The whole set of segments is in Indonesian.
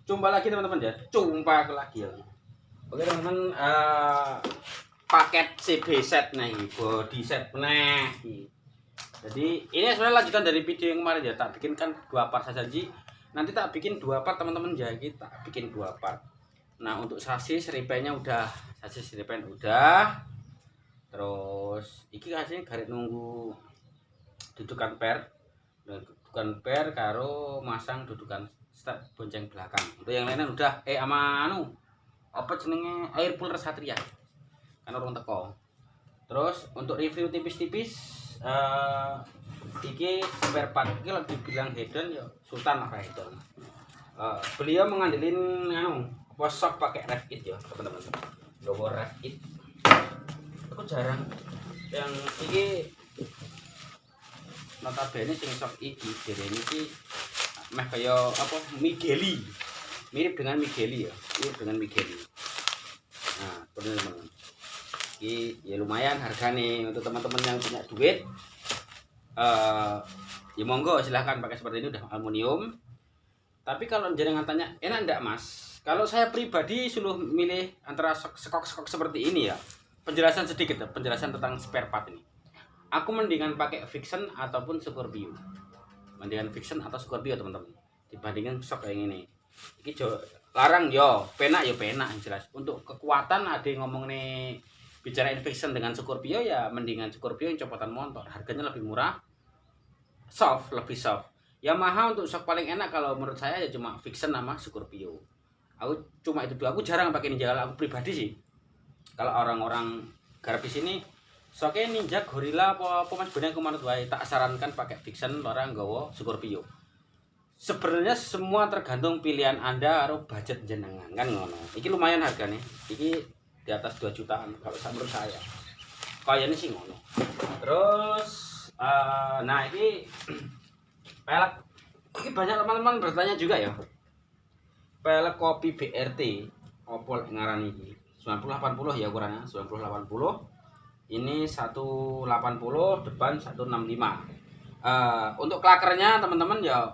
Jumpa lagi teman-teman ya. Jumpa lagi ya. Oke teman-teman, paket CB set nih, body set nih. Jadi ini sebenarnya lanjutan dari video yang kemarin ya. Tak bikinkan 2 part saja Ji. Nanti tak bikin 2 part teman-teman ya. Kita bikin 2 part. Nah untuk sasis ripenya udah, sasis ripen udah. Terus iki kasih garis nunggu dudukan per, dudukan per karo masang dudukan step bonceng belakang. Untuk yang lainnya udah ama anu apa jenenge air pulser Satria kan orang teko. Terus untuk review tipis-tipis iki spare part iki lagi bilang hedon ya Sultan apa hedon. Beliau mengandelin anu apa shock pakai rev it ya teman-teman. Logo rev it. Aku jarang yang iki notabene sing shock iki derene iki meh kaya apa Migeli. Mirip dengan Migeli ya, mirip dengan Migeli. Nah, teman-teman. Ini ya lumayan harganya untuk teman-teman yang punya duit. Ya monggo silahkan pakai seperti ini udah aluminium. Tapi kalau jenengan tanya, enak enggak Mas? Kalau saya pribadi suruh milih antara skok seperti ini ya. Penjelasan sedikit ya, penjelasan tentang spare part ini. Aku mendingan pakai Vixen ataupun Scorpio. Mendingan Vixen atau Scorpio teman-teman. Dibandingkan sok kayak ini. Iki larang yo, penak yo penak yang jelas. Untuk kekuatan ada yang ngomong nih bicara Vixen dengan Scorpio ya mendingan Scorpio yang copotan motor. Harganya lebih murah. Soft, lebih soft. Yamaha untuk shock paling enak kalau menurut saya ya cuma Vixen sama Scorpio. Aku cuma itu dua. Aku jarang pakai Ninja aku pribadi sih. Kalau orang-orang garap di sini shocknya Ninja Gorilla apa Mas Bene aku manut wae tak sarankan pakai Vixen orang nggawa Scorpio. Sebenarnya semua tergantung pilihan Anda atau budget jenengan kan ngono. Iki lumayan harganya. Iki di atas 2 jutaan kalau menurut saya. Kayaknya sih ngono. Terus nah ini pelek. Ini banyak teman-teman bertanya juga ya. Pelek kopi BRT opo ngaran iki? 9080 ya ukurannya, 9080. Ini 180 depan 165. Untuk klakernya teman-teman ya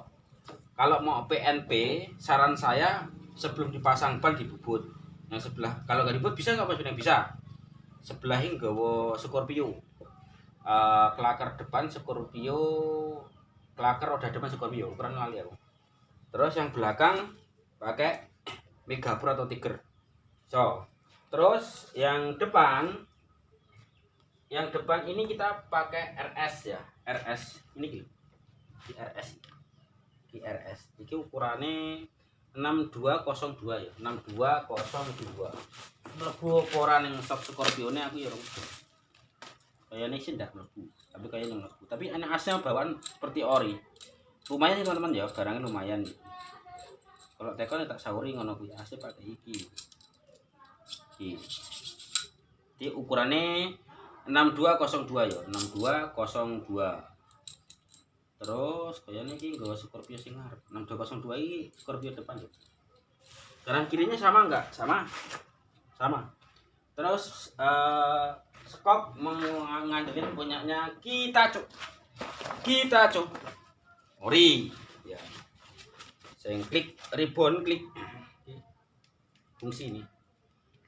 kalau mau PNP, saran saya sebelum dipasang ban dibubut. Yang sebelah, kalau nggak dibubut bisa nggak Mas? Bisa. Sebelahin nggawa Scorpio. Klaker depan Scorpio, klaker roda depan Scorpio, ukuran lali aku. Terus yang belakang pakai Megapro atau Tiger. So, terus yang depan ini kita pakai RS ya, RS ini gitu. Di RS. Di RS ini ukurannya 6202 ya, 6202. Mlebu ukuran yang stop Scorpio ini aku ya kayaknya sih enggak mlebu, tapi kayaknya mlebu. Tapi anak asnya bawaan seperti ori. Lumayan sih teman-teman ya, barangnya lumayan. Kalau tekon tak sauri ngono kuwi asli pakai iki. Di ukurannya 6202 ya, 6202. Terus kayaknya ini gak Scorpio sing ngarep 6202 ini Scorpio depan ya. Kanan kirinya sama enggak? Sama. Terus skop mengandelin punyanya kita cuk ori ya. Saya klik ribbon klik fungsi ini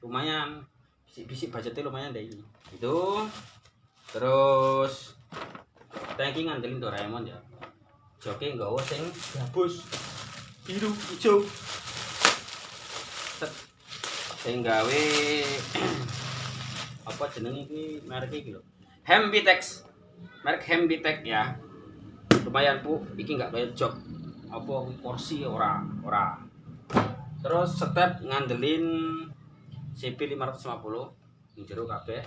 lumayan bisik budgetnya lumayan deh ini itu. Terus tanki ngandelin Doraemon ya. Joke nggawa sing gabus biru hijau. Sing gawe apa jenenge iki merek iki lho. Hembitex. Merek Hembitex ya. Lumayan Bu, iki enggak kaya jok. Apa porsi ora. Terus step ngandelin CP 550 ning jero kabeh.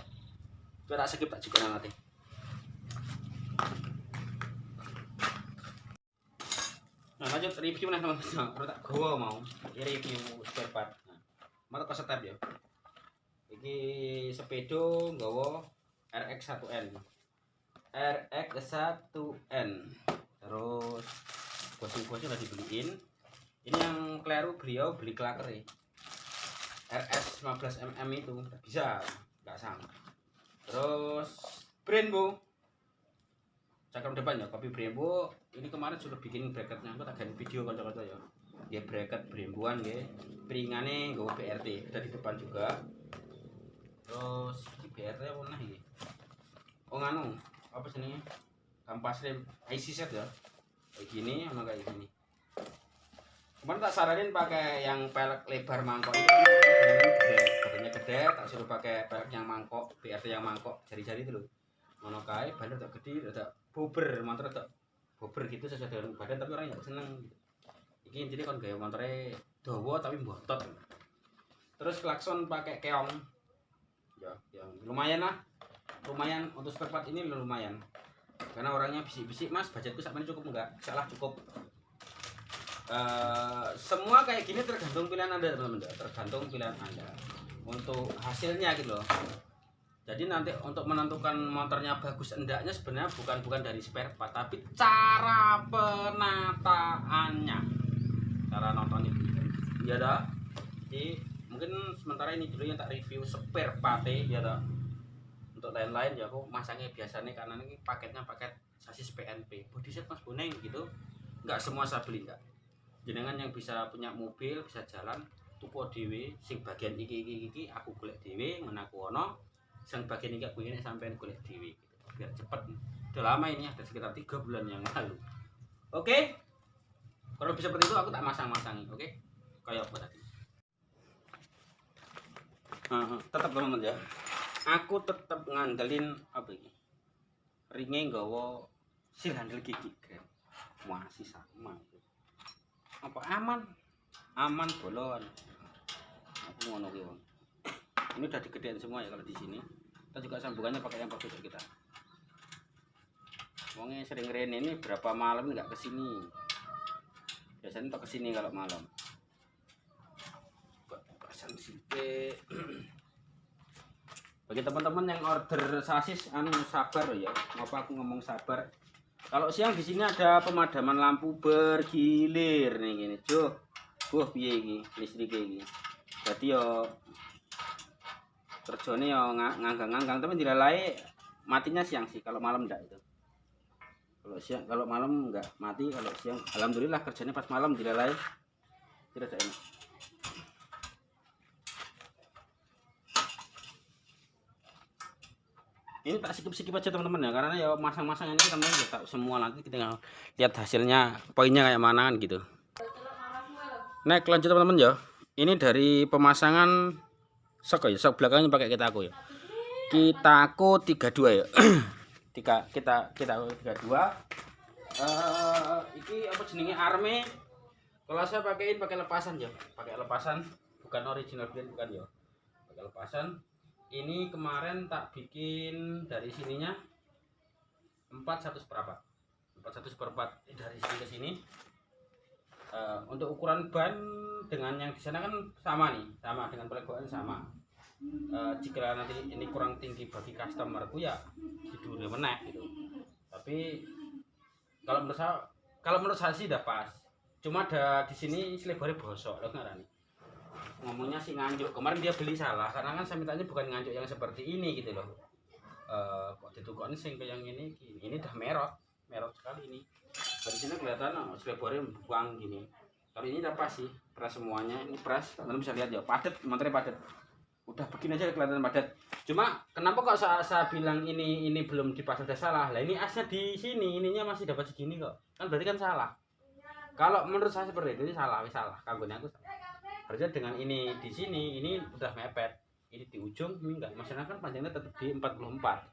Ora skip tak jikono nanti. Nah lanjut review nih teman-teman. Perlu tak gowo mau review spare part. Mata ke step ya. Iki sepedo nggawa RX1N. RX1N. Terus bosing-bosing udah dibeliin. Ini yang keliru beliau beli klaker ya. RS 15mm itu nggak bisa, nggak sama. Terus Brembo. Cakram depan ya, kopi Brembo. Ini kemarin sudah bikin bracketnya, aku tak ganti video kanca-kanca ya. nggih bracket brembuan nggih. Piringane nggawa BRT, ada di depan juga. Terus di BRT apa nah iki? Oh nganu, apa jenenge? Kampas rem IC set ya. Kayak gini sama kayak gini. Kemarin tak saranin pakai yang pelek lebar mangkok itu gede, badannya gede, tak suruh pakai pelek yang mangkok, BRT yang mangkok, jari-jari itu loh. Ngono kae, badan tak gede, tak bober, motor tak bober gitu sesuai dengan badan, tapi orang nggak seneng gitu. Iki intinya kon gawe motore dawa tapi mbotot. Terus klakson pakai keong. Ya, yang lumayan lah. Lumayan untuk spare part ini lumayan. Karena orangnya bisik-bisik, Mas, budgetku sampai cukup enggak? Salah cukup. Semua kayak gini tergantung pilihan Anda, teman-teman. Tergantung pilihan Anda untuk hasilnya gitu loh. Jadi nanti untuk menentukan motornya bagus enggaknya sebenarnya bukan dari spare part, tapi cara penataannya, cara nontonnya. Ya dah. Jadi mungkin sementara ini dulu yang tak review spare part ya dah. Untuk lain-lain ya aku masangnya biasanya karena ini paketnya paket sasis PNP, body set Mas Boneng gitu. Enggak semua saya beli enggak. Jenengan yang bisa punya mobil, bisa jalan, tuku dhewe, sing bagian iki aku golek dhewe, men aku ono, sing bagian iki aku ngene sampean golek dhewe gitu. Biar cepet. Udah lama ini, ada sekitar 3 bulan yang lalu. Oke. Kalau bisa seperti itu aku tak masang-masangi, oke? Kayak apa tadi? Tetap teman-teman ya. Aku tetap ngandelin apa ini? Ringnya nggawa seal handle gigi keren. Masih sama. Apa aman bolon. Aku ngono ki, Bang. Ini udah digedein semua ya kalau di sini. Kita juga sambungannya pakai yang bagus kita. Wongnya sering rene ini berapa malam nggak kesini. Biasanya tak kesini kalau malam. Pasang sipit. Bagi teman-teman yang order sasis sabar ya. Ngapa aku ngomong sabar? Kalau siang di sini ada pemadaman lampu bergilir nih gini. Piye iki listrik iki. Jadi yo kerjane yo nganggang-nganggang tapi dilalai matinya siang sih, kalau malam enggak itu. Kalau malam enggak mati, kalau siang alhamdulillah kerjanya pas malam dilalai. Tidak enak. Ini tak sikip-sikip aja teman-teman ya, karena ya masang-masang ini kita ya tak semua nanti kita tinggal lihat hasilnya poinnya kayak mana kan gitu. Nah lanjut teman-teman ya, ini dari pemasangan sok ya, sok belakangnya pakai Kitaco ya, Kitaco 32 ya. kita 32 ini apa jenenge arme. Kalau saya pakai lepasan ya, pakai lepasan bukan original blade bukan ya, pakai lepasan. Ini kemarin tak bikin dari sininya 4/1/4 dari sini ke sini. Untuk ukuran ban dengan yang di sana kan sama nih, sama dengan pelegoan sama. Jika nanti ini kurang tinggi bagi customerku ya didure meneh gitu. Tapi kalau menurut saya sih udah pas. Cuma ada di sini selebarnya bosok loh ngarani. Ngomongnya sih nganjuk, kemarin dia beli salah karena kan saya mintanya bukan nganjuk yang seperti ini gitu loh. Kok ditukoknya sing kayak yang ini udah merot sekali ini. Dari sini kelihatan selebarnya buang gini. Kalau ini udah pas sih, pras semuanya ini pras, teman-teman bisa lihat ya, padat, motornya padat. Udah begini aja kelihatan padat. Cuma kenapa kok saya bilang ini belum dipasang udah salah? Lah ini asnya di sini, ininya masih dapat segini kok. Kan berarti kan salah. Kalau menurut saya seperti itu salah. Kanggonya aku salah. Harusnya dengan ini di sini ini udah mepet, ini di ujung ini enggak, maksudnya kan panjangnya tetap di 44.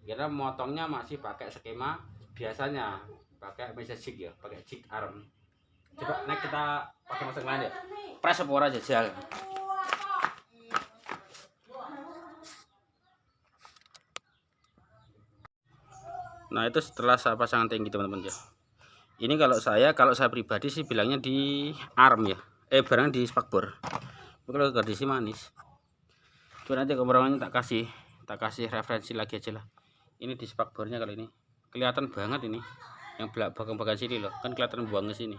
Kira motongnya masih pakai skema biasanya, pakai meja jig ya, pakai jig arm. Coba naik kita pakai masang lain ya, press apa aja jajal. Nah itu setelah saya pasang tinggi teman-teman ya. Ini kalau saya pribadi sih bilangnya di arm ya. Barang di spakbor. Kalau kondisi manis. Coba nanti kembarangannya tak kasih referensi lagi aja lah. Ini di spakbornya kalau ini kelihatan banget ini. Yang belakang sini loh, kan kelihatan buang ke sini.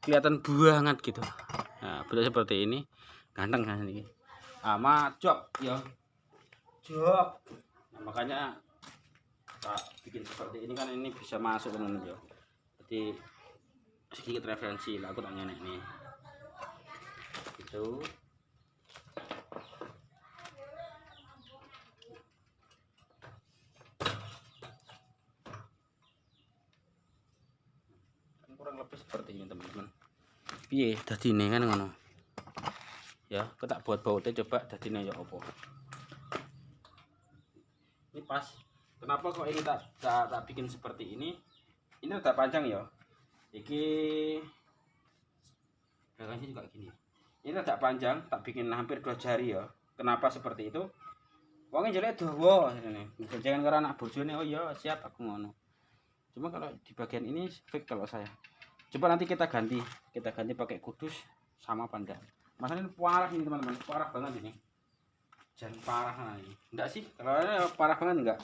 Kelihatan banget gitu. Nah, betul seperti ini. Ganteng kan ini. Sama jok ya. Jok. Nah, makanya tak bikin seperti ini kan ini bisa masuk teman-teman ya. Jadi sedikit referensi lah, aku tak ngenek nih itu. Kurang lebih seperti ini teman-teman. Piye dadine kan ngono ya, aku tak buat bautnya coba dadine ya opo. Ini pas. Kenapa kok ini tak bikin seperti ini? Ini udah panjang ya. Iki belakangnya juga gini. Ini agak panjang, tak bikin hampir 2 jari ya. Kenapa seperti itu? Wongnya jelek dawa ini. Jangan karena anak bojone, oh iya siap aku ngono. Cuma kalau di bagian ini fix kalau saya. Coba nanti kita ganti pakai kudus sama pandan. Masalahnya ini parah ini teman-teman, parah banget ini. Jangan parah nah ini. Enggak sih, kalau parah banget enggak.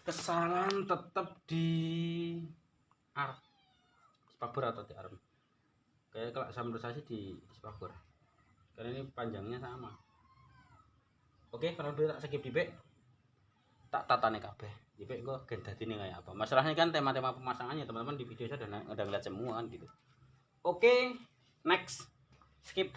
Kesalahan tetap di arm spakbor atau di arm. Kayak kalau saya menurut saya sih di spakbor. Karena ini panjangnya sama. Oke, kalau udah tak skip di back, tak tatane kabeh. Di back kok gen dadine kayak apa. Masalahnya kan tema-tema pemasangannya teman-teman di video saya udah ngeliat semua kan gitu. Oke, next. Skip.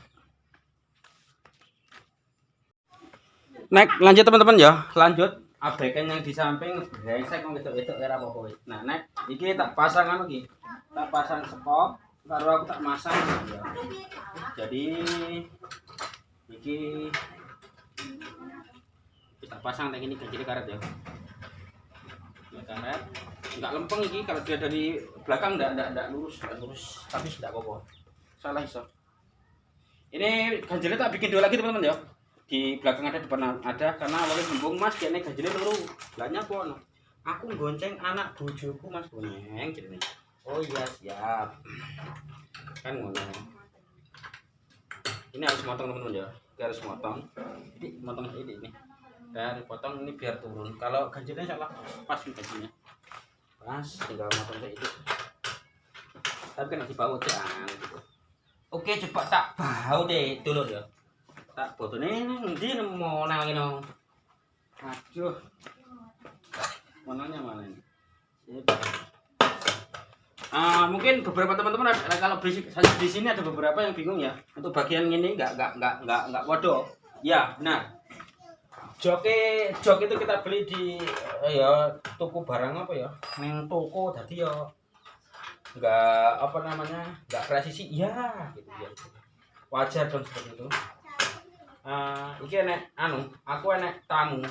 Next, lanjut teman-teman ya. Lanjut. Abaikan yang di samping brengsek kok wedok-wedok ora apa-apa. Nah, nek iki tak pasang anu iki. Tak pasang spok, karo aku tak masang ya. Jadi iki kita pasang kayak gini ganjil karet ya. Ya karet. Enggak lempeng iki kalau dia dari belakang enggak lurus, tapi sudah apa-apa. Salah iso. Ini ganjilnya tak bikin 2 lagi teman-teman ya. Di belakang ada, depan ada, karena awalnya sembung mas kayaknya ganjilnya luru belakangnya apa aku gonceng anak bojoku mas boneng gitu. Oh iya siap kan ngono. Ini harus motong teman-teman ya, harus motong. Jadi motong ini dan potong ini biar turun. Kalau ganjilnya salah pas nih ganjilnya pas, tinggal motong kayak itu. Tapi kan masih bau jangan gitu. Oke, coba tak bau deh dulu ya. Tak botone ngendi nemu nang kene. Aduh. Mananya mana ini? Mungkin beberapa teman-teman kalau berisik saja di sini ada beberapa yang bingung ya. Untuk bagian ini enggak waduh. Ya, benar. Jok itu kita beli di ya toko barang apa ya? Neng toko tadi ya enggak apa namanya? Enggak presisi. Ya, gitu ya. Wajar dong seperti itu. Iki enek aku enek tamu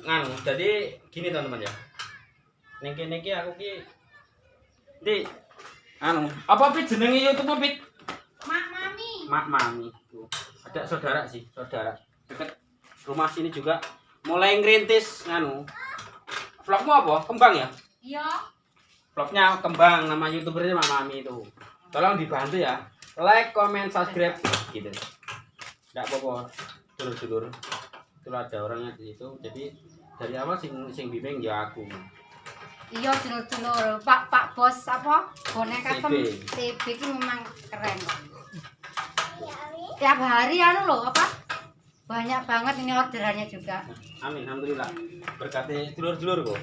nganu. Jadi gini teman-teman ya. Ning kene iki aku ki di apa Pit jenenge YouTube Pit? Mak Mami. Tuh. Ada saudara dekat rumah sini juga mulai ngerintis nganu. Vlogmu apa? Kembang ya? Iya. Vlognya kembang, nama YouTubernya Mak Mami itu. Tolong dibantu ya. Like, comment, subscribe gitu. Enggak apa-apa, dulur-dulur. Itu ada orangnya di situ. Jadi dari awal sing bimbing ya aku. Iya dulur-dulur, Pak Bos apa? Boneka TB iki memang keren kok. Tiap hari loh apa? Banyak banget ini orderannya juga. Amin, alhamdulillah. Berkati dulur-dulur kok.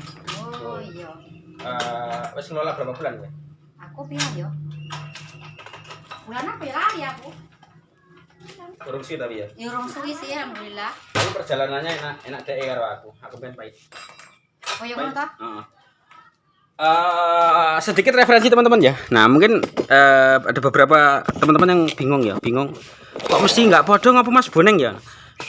Oh iya. Wes ngelola berapa bulan ya? Aku pindah yo. Bulan apa ya aku? Urung sih tapi ya. Ya urung suwi sih alhamdulillah. Tapi perjalanannya enak deh karo aku. Aku pengen pahit. Oh ya ngono ta? Sedikit referensi teman-teman ya. Nah mungkin ada beberapa teman-teman yang bingung. Kok mesti nggak podong apa Mas Boneng ya?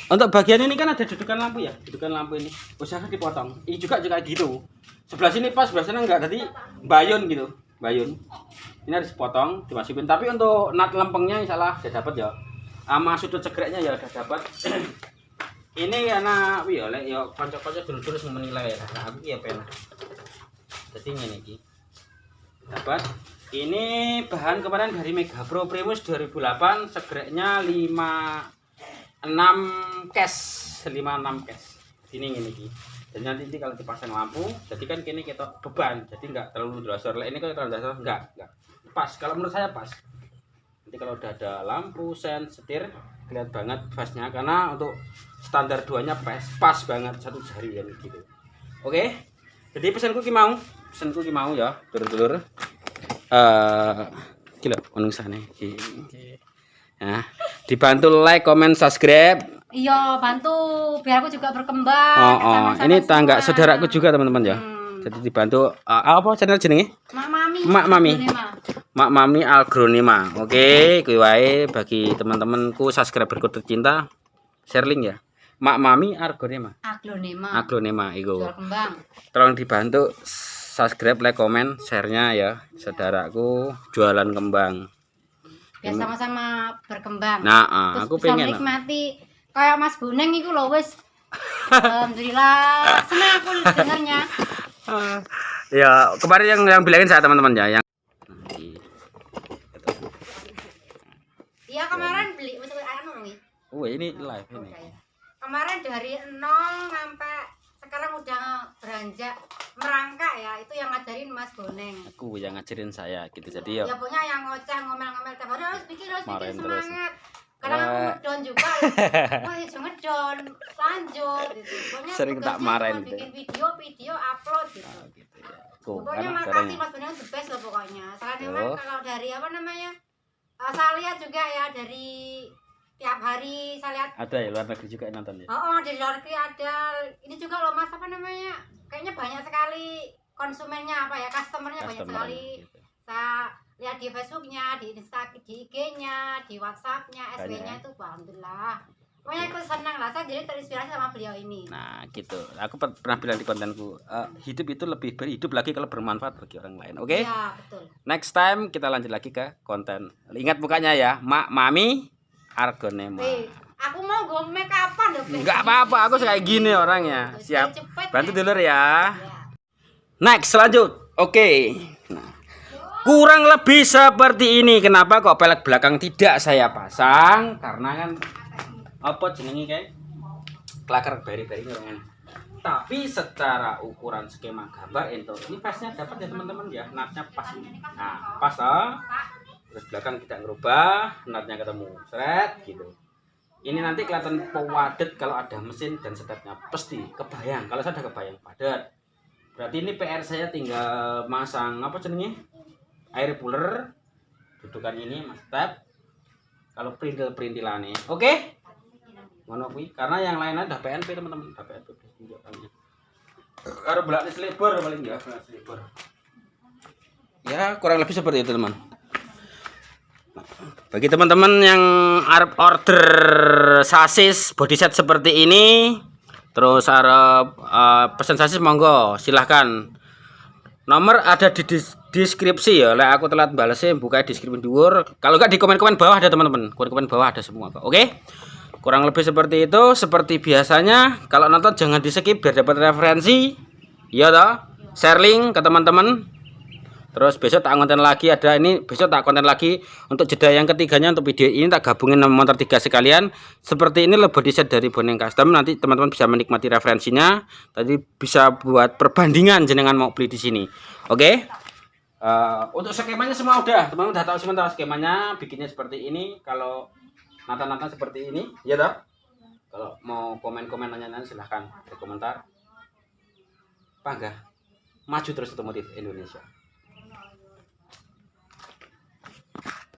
Untuk bagian ini kan ada dudukan lampu ya, dudukan lampu ini. Usahakan dipotong. Ini juga gitu. Sebelah sini pas, sebelah sana enggak. Tadi bayun gitu, bayun. Ini harus dipotong, dimasukin. Tapi untuk nut lempengnya insyaallah sudah dapat ya. Sama sudut segreknya ya udah dapat. Ini karena lek ya kanca-kanca dulur-dulur sing menilai ya. Nah, aku ya pengen. Jadi ngene iki. Dapat. Ini bahan kemarin dari Mega Pro Primus 2008, segreknya 56 cash. Ini ngene iki. Dan nanti kalau dipasang lampu, jadi kan kini kita beban, jadi enggak terlalu drasor. Ini kalau terlalu drasor enggak. Pas. Kalau menurut saya pas. Nanti kalau udah ada lampu, sen, setir, kelihatan banget pasnya karena untuk standar 2-nya pas banget satu jari ya gitu. Oke. Jadi pesanku ki mau ya, dulur-dulur. iki lho menungsane iki. Nah, dibantu like, comment, subscribe. Iya, bantu biar aku juga berkembang. Sama-sama Ini tangga semua. saudaraku juga teman-teman ya. Jadi dibantu apa channel jenenge? Mak Mami. Mak Mami. Agronema. Mak Mami Agronema. Oke, kuwi wae bagi teman-temanku subscriberku tercinta. Share link ya. Mak Mami Agronema. Agronema. Agronema iku. Jual kembang. Tolong dibantu subscribe, like, komen, share-nya ya. Saudaraku jualan kembang. Biar sama-sama berkembang. Nah, terus aku bisa pengen. menikmati kayak Mas Boneng itu loh wis. Alhamdulillah senang aku dengarnya. Ya, kemarin yang bilangin saya teman-teman ya, yang Iya kemarin beli untuk anu nih. oh ini live ini. Kemarin dari 0 sampai sekarang udah beranjak merangkak ya. Itu yang ngajarin Mas Boneng. Aku yang ngajarin saya gitu. Jadi ya Ya pokoknya yang ngoceh ngomel-ngomel tiap hari harus bikin Marahin terus. semangat. Kadang aku ngedon juga. Wah, ya jangan ngedon, lanjut gitu. Pokoknya Sering tak tugasnya marahin cuma gitu. bikin video upload gitu. gitu ya. Tuh, Pokoknya kan makasih caranya. Mas Boneng the best loh pokoknya. Selain Tuh. memang kalau dari apa namanya? Saya lihat juga ya dari tiap hari saya lihat Ada ya luar negeri juga yang nonton ya. dari luar negeri ada. Ini juga loh Mas apa namanya? Kayaknya banyak sekali konsumennya apa ya? Customernya banyak Customer sekali. gitu. Saya lihat di Facebooknya, di Instagram, di IG-nya, di WhatsApp-nya, SW-nya Banyak. itu alhamdulillah. Pokoknya aku senang lah, saya jadi terinspirasi sama beliau ini. Nah, gitu. Aku pernah bilang di kontenku, hidup itu lebih berhidup lagi kalau bermanfaat bagi orang lain. Oke? Iya, betul. Next time kita lanjut lagi ke konten. Ingat mukanya ya, Mak Mami Agronema. Aku mau go make upan loh. Enggak apa-apa, aku kayak gini orangnya. Siap. Cepet Bantu ya. dulu ya. Ya. Next, lanjut. Oke. Nah, kurang lebih seperti ini. Kenapa kok pelek belakang tidak saya pasang? Karena kan apa jenenge kayak klaker beri-beri ngono. Tapi secara ukuran skema gambar itu ini pasnya dapat ya teman-teman ya. Natnya pas. Nah, pas toh. Terus belakang tidak ngerubah, natnya ketemu. Seret gitu. Ini nanti kelihatan padat kalau ada mesin dan setepnya pasti kebayang. Kalau saya ada kebayang padat. Berarti ini PR saya tinggal masang apa jenenge? Air cooler. Dudukan ini mas step. Kalau perintil-perintilane. Oke? Ngono kuwi karena yang lainnya udah PNP teman-teman, udah PNP tunjukannya. Karo belakne selebar paling ya, belak selebar. Ya, kurang lebih seperti itu, teman. Bagi teman-teman yang arep order sasis body set seperti ini, terus arep pesan sasis monggo, silahkan. Nomor ada di deskripsi ya. Lek aku telat balesnya buka deskripsi dhuwur. Kalau enggak di komen-komen bawah ada teman-teman. Komen-komen bawah ada semua kok. Oke? Kurang lebih seperti itu. Seperti biasanya, kalau nonton jangan di-skip biar dapat referensi. Iya toh? Share link ke teman-teman. Terus besok tak konten lagi ada ini, besok tak konten lagi untuk jeda yang ketiganya untuk video ini tak gabungin sama motor 3 sekalian. Seperti ini loh body set dari Boneng Custom. Nanti teman-teman bisa menikmati referensinya. Tadi bisa buat perbandingan jenengan mau beli di sini. Oke? Untuk skemanya semua udah, teman-teman udah tahu sementara skemanya bikinnya seperti ini. Kalau nata-nata seperti ini, ya toh? Kalau mau komen-komen nanya-nanya silahkan berkomentar. Bangga, maju terus otomotif Indonesia.